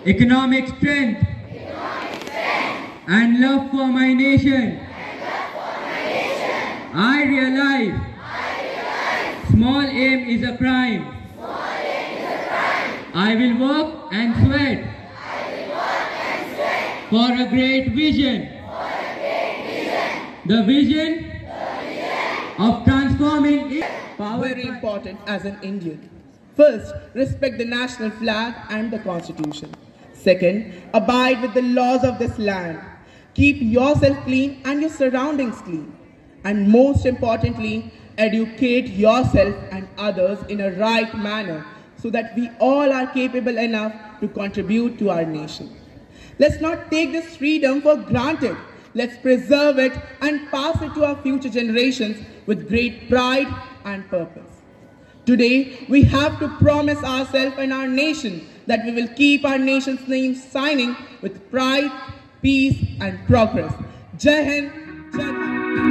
economic strength, and love for my nation. I realize small aim is a crime. I will work and sweat for a great vision. The vision of transforming it. Very important as an Indian. First, respect the national flag and the constitution. Second, abide with the laws of this land. Keep yourself clean and your surroundings clean. And most importantly, educate yourself and others in a right manner so that we all are capable enough to contribute to our nation. Let's not take this freedom for granted. Let's preserve it and pass it to our future generations with great pride and purpose. Today, we have to promise ourselves and our nation that we will keep our nation's name shining with pride, peace, and progress. Jai Hind, Jai Bharat.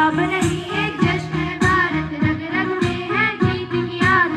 ख्वाब नहीं एक जश्न भारत रग रग में है जीत की आदत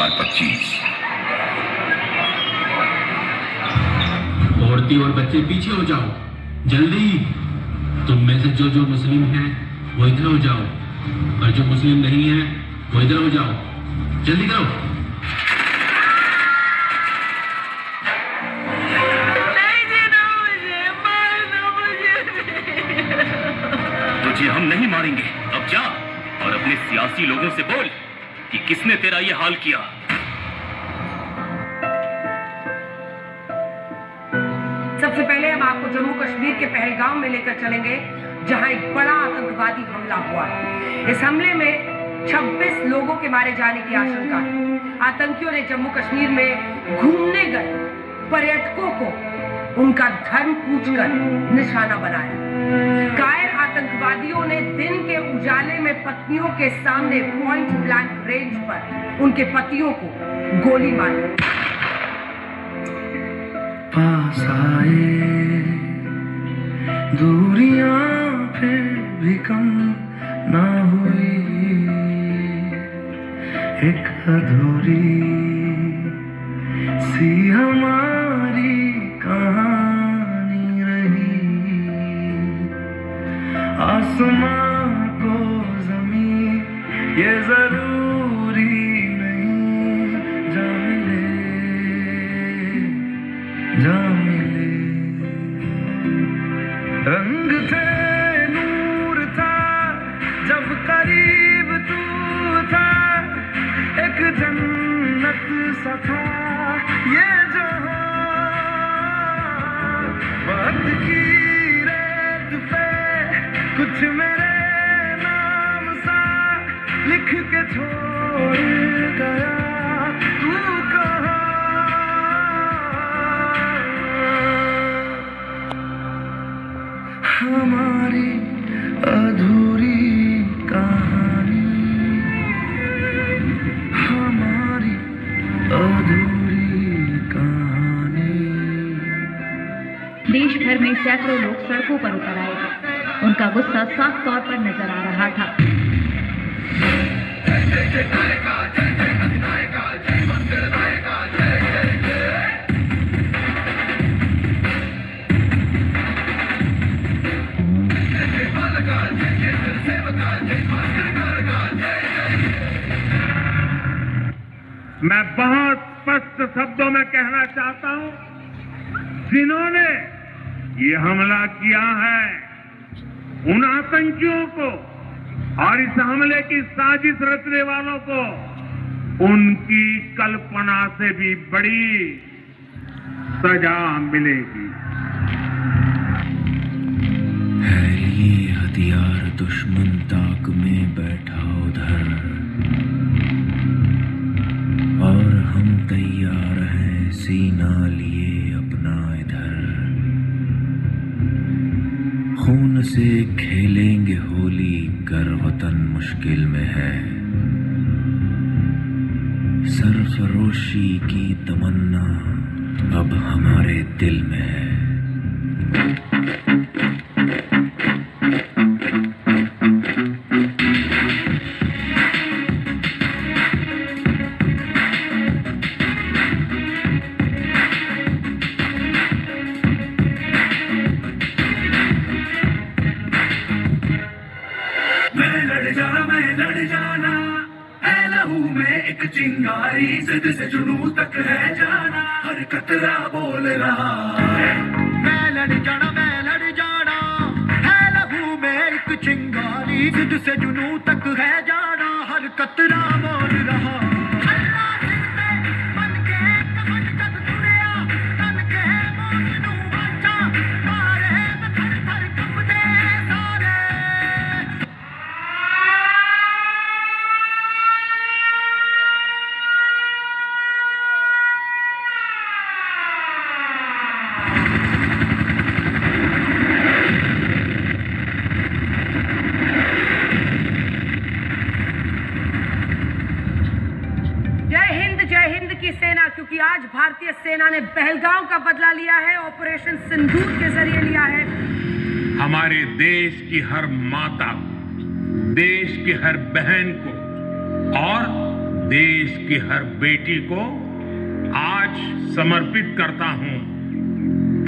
2025। औरतें और बच्चे पीछे हो जाओ, जल्दी। तुम में से जो मुस्लिम हैं वो इधर हो जाओ, और जो मुस्लिम नहीं है वो इधर हो जाओ, जल्दी करो। तुझे हम नहीं मारेंगे। अब जा और अपने सियासी लोगों से बोल कि किसने तेरा ये हाल किया। सबसे पहले हम आपको जम्मू कश्मीर के पहलगाम में लेकर चलेंगे, जहां एक बड़ा आतंकवादी हमला हुआ है। इस हमले में 26 लोगों के मारे जाने की आशंका है। आतंकियों ने जम्मू कश्मीर में घूमने गए पर्यटकों को उनका धर्म पूछकर निशाना बनाया। कायर आतंकवादियों ने दिन के उजाले में पत्नियों के सामने पॉइंट ब्लैंक रेंज पर उनके पतियों को गोली मारी। पास आए दूरियां फिर भी कम ना हुई, एक अधूरी सी हमारी कहानी रही। आसमां को ज़मीं ये जरूरी नहीं, जा मिले रंग थे, नूर था जब करीब तू था, एक जन्नत सा था ये जहां। वक्त की रेत पे कुछ मेरे नाम सा लिख के छोड़ गया तू कहाँ। हमारी अधूरी कहानी, हमारी अधूरी कहानी। देश भर में सैकड़ों लोग सड़कों पर उतर आए। उनका गुस्सा साफ तौर पर नजर आ रहा था। मैं बहुत स्पष्ट शब्दों में कहना चाहता हूं, जिन्होंने ये हमला किया है उन आतंकियों को और इस हमले की साजिश रचने वालों को उनकी कल्पना से भी बड़ी सजा मिलेगी। है ये हथियार दुश्मन ताक में बैठा उधर, और हम तैयार हैं सीना लिए अपना इधर। खून से खेलेंगे होली कर वतन मुश्किल में है, सरफरोशी की तमन्ना अब हमारे दिल में है। चिंगारी जिद से जुनून तक है जाना, हर कतरा बोल रहा है मैं लड़ जाना है लहू में एक चिंगारी, जिद से जुनून तक है जाना, हर कतरा बोल रहा। जय हिंद की सेना, क्योंकि आज भारतीय सेना ने पहलगाम का बदला लिया है, ऑपरेशन सिंदूर के जरिए लिया है। हमारे देश की हर माता, देश की हर बहन को और देश की हर बेटी को आज समर्पित करता हूं।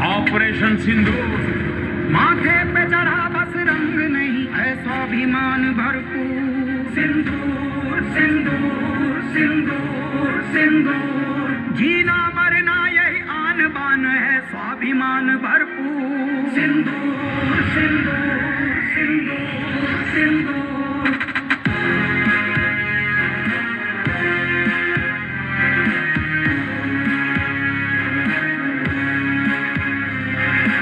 ऑपरेशन सिंदूर माथे पे चढ़ा बस रंग नहीं है स्वाभिमान भरपूर। सिंदूर सिंदूर सिंदूर सिंदूर, जीना मरना यही आन बान है स्वाभिमान भरपूर। सिंदूर सिंदूर सिंदूर सिंदूर,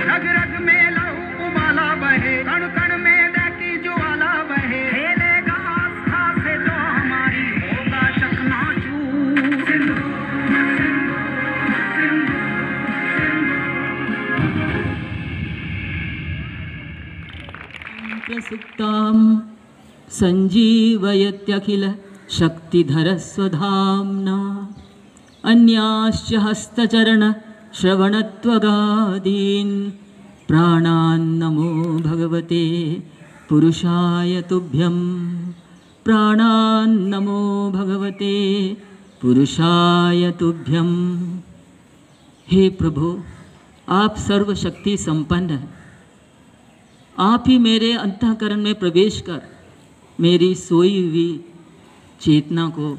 रग रग में लहू उबाला बहे, कण कण में दहकी ज्वाला बहे। खेलेगा आस्था से जो हमारी होगा चकनाचूर। सिंदूर प्रसुप्तां संजीवयत्यखिल शक्तिधरस्वधाम्ना, अन्याश्च हस्तचरण श्रवणत्वगादीन् प्राणान् नमो भगवते पुरुषाय तुभ्यं। प्राणान् नमो भगवते पुरुषाय तुभ्यं। हे प्रभु, आप सर्वशक्ति संपन्न हैं। आप ही मेरे अंतःकरण में प्रवेश कर मेरी सोई हुई चेतना को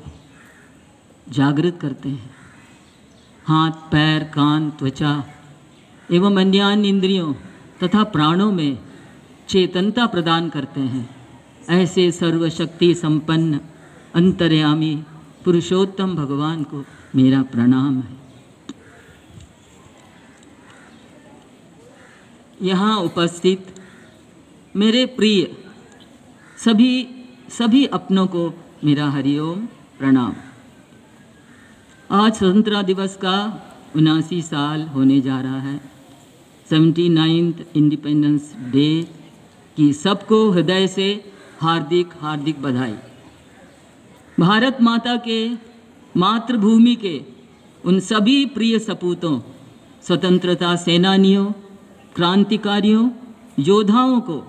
जागृत करते हैं। हाथ, पैर, कान, त्वचा एवं अन्य इंद्रियों तथा प्राणों में चेतनता प्रदान करते हैं। ऐसे सर्वशक्ति संपन्न अंतर्यामी पुरुषोत्तम भगवान को मेरा प्रणाम है। यहाँ उपस्थित मेरे प्रिय सभी अपनों को मेरा हरिओम प्रणाम। आज स्वतंत्रता दिवस का 79 साल होने जा रहा है। 79th इंडिपेंडेंस डे की सबको हृदय से हार्दिक हार्दिक बधाई। भारत माता के, मातृभूमि के उन सभी प्रिय सपूतों, स्वतंत्रता सेनानियों, क्रांतिकारियों, योद्धाओं को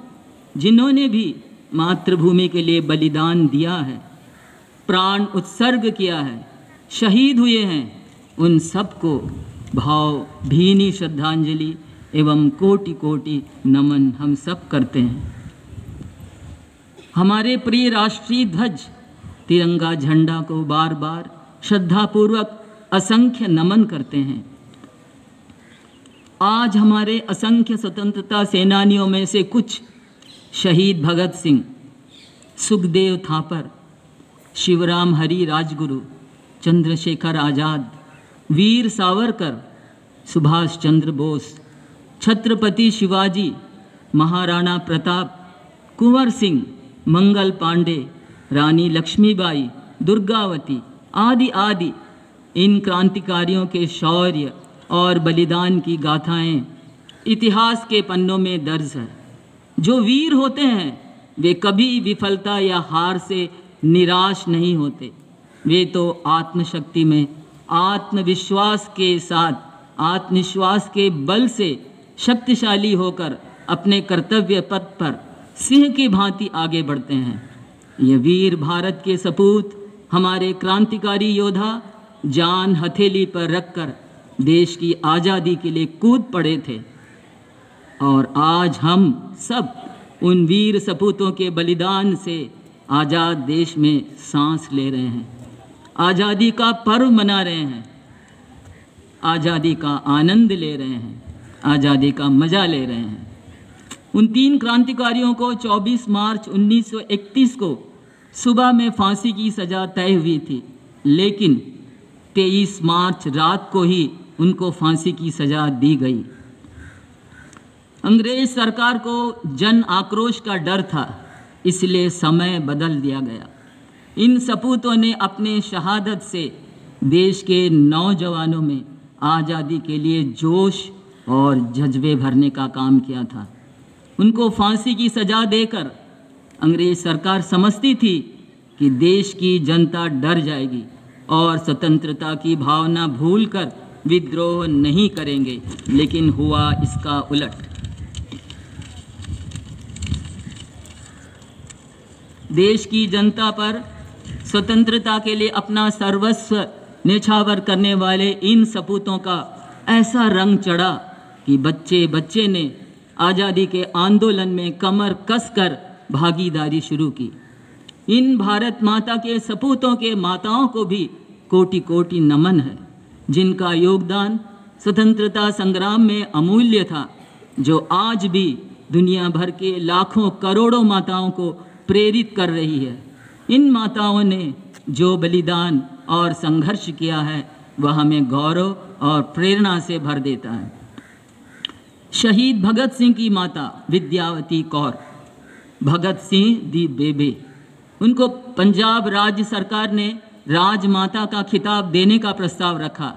जिन्होंने भी मातृभूमि के लिए बलिदान दिया है, प्राण उत्सर्ग किया है, शहीद हुए हैं, उन सबको भावभीनी श्रद्धांजलि एवं कोटि कोटि नमन हम सब करते हैं। हमारे प्रिय राष्ट्रीय ध्वज तिरंगा झंडा को बार बार श्रद्धापूर्वक असंख्य नमन करते हैं। आज हमारे असंख्य स्वतंत्रता सेनानियों में से कुछ शहीद भगत सिंह, सुखदेव थापर, शिवराम हरी राजगुरु, चंद्रशेखर आज़ाद, वीर सावरकर, सुभाष चंद्र बोस, छत्रपति शिवाजी, महाराणा प्रताप, कुंवर सिंह, मंगल पांडे, रानी लक्ष्मीबाई, दुर्गावती आदि आदि इन क्रांतिकारियों के शौर्य और बलिदान की गाथाएं इतिहास के पन्नों में दर्ज है। जो वीर होते हैं वे कभी विफलता या हार से निराश नहीं होते। वे तो आत्मशक्ति में आत्मविश्वास के साथ, आत्मविश्वास के बल से शक्तिशाली होकर अपने कर्तव्य पथ पर सिंह की भांति आगे बढ़ते हैं। ये वीर भारत के सपूत, हमारे क्रांतिकारी योद्धा जान हथेली पर रखकर देश की आज़ादी के लिए कूद पड़े थे और आज हम सब उन वीर सपूतों के बलिदान से आज़ाद देश में सांस ले रहे हैं, आज़ादी का पर्व मना रहे हैं, आज़ादी का आनंद ले रहे हैं, आज़ादी का मज़ा ले रहे हैं। उन 3 क्रांतिकारियों को 24 मार्च 1931 को सुबह में फांसी की सज़ा तय हुई थी, लेकिन 23 मार्च रात को ही उनको फांसी की सज़ा दी गई। अंग्रेज सरकार को जन आक्रोश का डर था, इसलिए समय बदल दिया गया। इन सपूतों ने अपने शहादत से देश के नौजवानों में आज़ादी के लिए जोश और जज्बे भरने का काम किया था। उनको फांसी की सज़ा देकर अंग्रेज सरकार समझती थी कि देश की जनता डर जाएगी और स्वतंत्रता की भावना भूलकर विद्रोह नहीं करेंगे, लेकिन हुआ इसका उलट। देश की जनता पर स्वतंत्रता के लिए अपना सर्वस्व न्यौछावर करने वाले इन सपूतों का ऐसा रंग चढ़ा कि बच्चे बच्चे ने आज़ादी के आंदोलन में कमर कसकर भागीदारी शुरू की। इन भारत माता के सपूतों के माताओं को भी कोटि कोटि नमन है, जिनका योगदान स्वतंत्रता संग्राम में अमूल्य था, जो आज भी दुनिया भर के लाखों करोड़ों माताओं को प्रेरित कर रही है। इन माताओं ने जो बलिदान और संघर्ष किया है वह हमें गौरव और प्रेरणा से भर देता है। शहीद भगत सिंह की माता विद्यावती कौर, भगत सिंह दी बेबे, उनको पंजाब राज्य सरकार ने राजमाता का खिताब देने का प्रस्ताव रखा,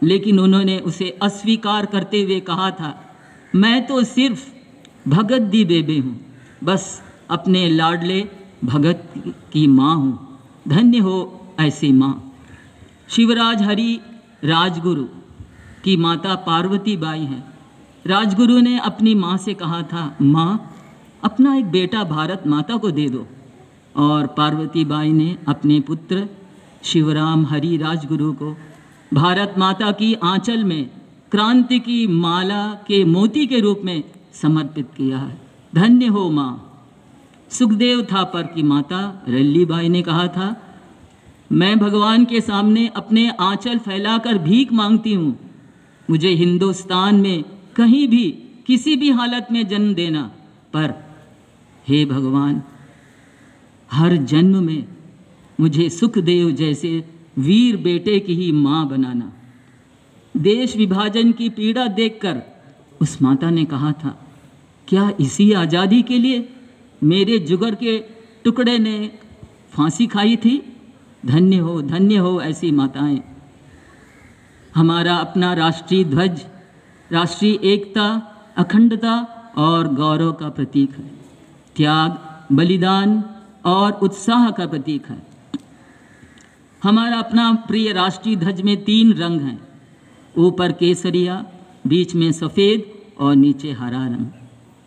लेकिन उन्होंने उसे अस्वीकार करते हुए कहा था, मैं तो सिर्फ भगत दी बेबे हूँ, बस अपने लाडले भगत की माँ हूँ। धन्य हो ऐसी माँ। शिवराज हरी राजगुरु की माता पार्वती बाई हैं। राजगुरु ने अपनी माँ से कहा था, माँ अपना एक बेटा भारत माता को दे दो, और पार्वती बाई ने अपने पुत्र शिवराम हरी राजगुरु को भारत माता की आंचल में क्रांति की माला के मोती के रूप में समर्पित किया है। धन्य हो माँ। सुखदेव थापर की माता रल्ली बाई ने कहा था, मैं भगवान के सामने अपने आंचल फैलाकर भीख मांगती हूँ, मुझे हिंदुस्तान में कहीं भी किसी भी हालत में जन्म देना, पर हे भगवान हर जन्म में मुझे सुखदेव जैसे वीर बेटे की ही माँ बनाना। देश विभाजन की पीड़ा देखकर उस माता ने कहा था, क्या इसी आज़ादी के लिए मेरे जुगर के टुकड़े ने फांसी खाई थी? धन्य हो ऐसी माताएं। हमारा अपना राष्ट्रीय ध्वज राष्ट्रीय एकता, अखंडता और गौरव का प्रतीक है, त्याग, बलिदान और उत्साह का प्रतीक है। हमारा अपना प्रिय राष्ट्रीय ध्वज में 3 रंग हैं, ऊपर केसरिया, बीच में सफ़ेद और नीचे हरा रंग।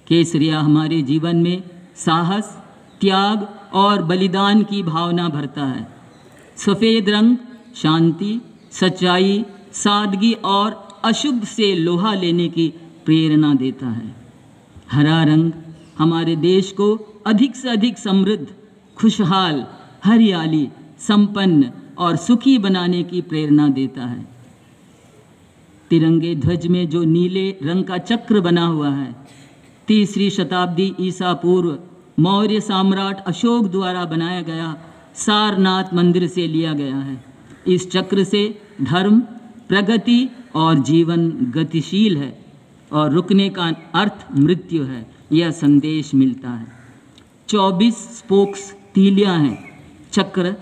केसरिया हमारे जीवन में साहस, त्याग और बलिदान की भावना भरता है। सफ़ेद रंग शांति, सच्चाई, सादगी और अशुभ से लोहा लेने की प्रेरणा देता है। हरा रंग हमारे देश को अधिक से अधिक समृद्ध, खुशहाल, हरियाली, संपन्न और सुखी बनाने की प्रेरणा देता है। तिरंगे ध्वज में जो नीले रंग का चक्र बना हुआ है, 3री शताब्दी ईसा पूर्व मौर्य सम्राट अशोक द्वारा बनाया गया सारनाथ मंदिर से लिया गया है। इस चक्र से धर्म, प्रगति और जीवन गतिशील है और रुकने का अर्थ मृत्यु है, यह संदेश मिलता है। 24 स्पोक्स तीलियां हैं चक्र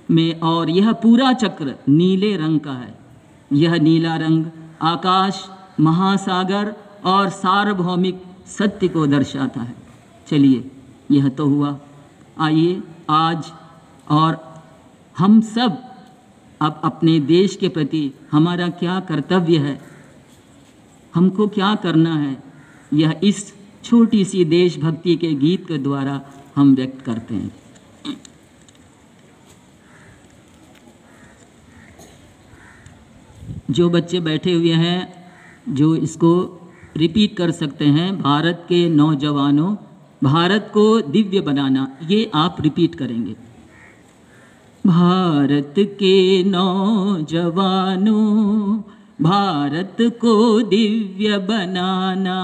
में और यह पूरा चक्र नीले रंग का है। यह नीला रंग आकाश, महासागर और सार्वभौमिक सत्य को दर्शाता है। चलिए, यह तो हुआ। आइए आज और हम सब अब अपने देश के प्रति हमारा क्या कर्तव्य है, हमको क्या करना है, यह इस छोटी सी देशभक्ति के गीत के द्वारा हम व्यक्त करते हैं। जो बच्चे बैठे हुए हैं, जो इसको रिपीट कर सकते हैं, भारत के नौजवानों, भारत को दिव्य बनाना, ये आप रिपीट करेंगे। भारत के नौजवानों, भारत को दिव्य बनाना,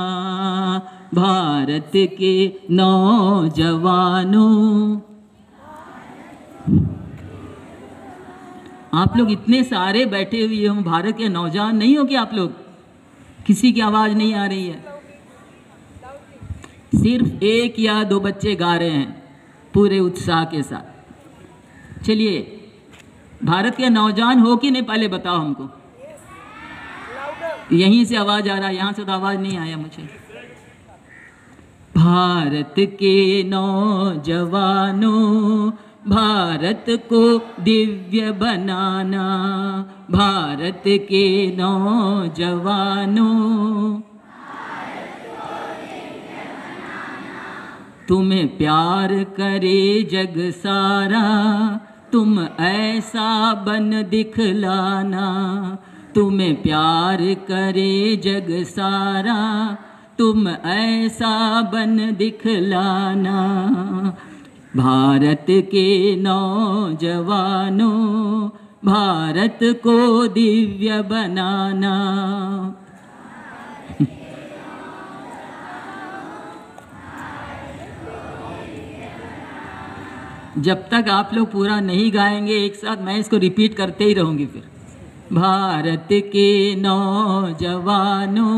भारत के नौजवानों। आप लोग इतने सारे बैठे हुए हो, भारत के नौजवान नहीं हो कि आप लोग? किसी की आवाज़ नहीं आ रही है, सिर्फ 1 या 2 बच्चे गा रहे हैं पूरे उत्साह के साथ। चलिए, भारत के नौजवान हो कि नहीं, पहले बताओ हमको। यहीं से आवाज़ आ रहा है, यहाँ से तो आवाज़ नहीं आया मुझे। भारत के नौजवानों, भारत को दिव्य बनाना, भारत के नौजवानों। तुम्हें प्यार करे जग सारा, तुम ऐसा बन दिखलाना, तुम्हें प्यार करे जग सारा, तुम ऐसा बन दिखलाना। भारत के नौजवानों, भारत को दिव्य बनाना। जब तक आप लोग पूरा नहीं गाएंगे एक साथ, मैं इसको रिपीट करते ही रहूंगी फिर। भारत के नौजवानों,